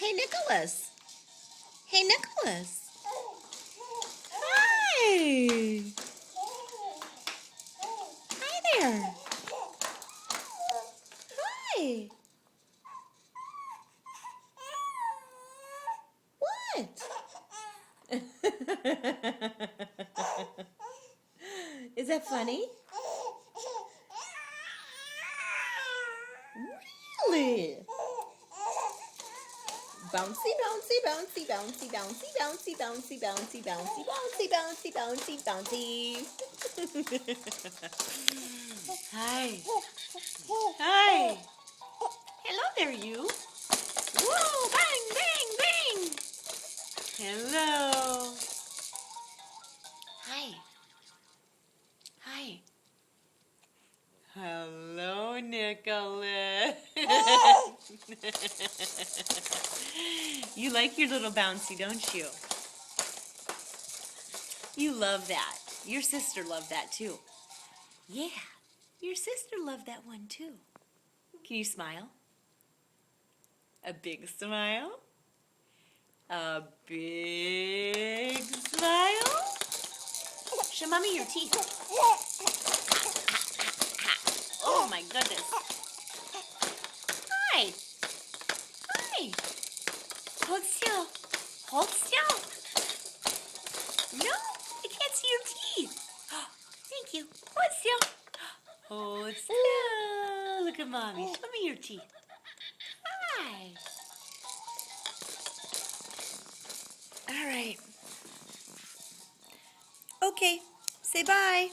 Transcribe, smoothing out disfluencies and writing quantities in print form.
Hey, Nicholas. Hey, Nicholas. Hi. Hi there. Hi. What? Is that funny? Really? Bouncy, bouncy, bouncy, bouncy, bouncy, bouncy, bouncy, bouncy, bouncy, bouncy, bouncy, bouncy, bouncy. Hi. Hi. Hello there, you. Whoa, bang, bang, bang. Hello. Hi. Hi. Hello, Nicholas. You like your little bouncy, don't you? You love that. Your sister loved that too. Yeah, your sister loved that one too. Can you smile? A big smile? A big smile? Show Mommy your teeth. Oh my goodness. Hi. Hi. Hold still. Hold still. No, I can't see your teeth. Thank you. Hold still. Hold still. Look at Mommy. Show me your teeth. Hi. All right. Okay. Say bye.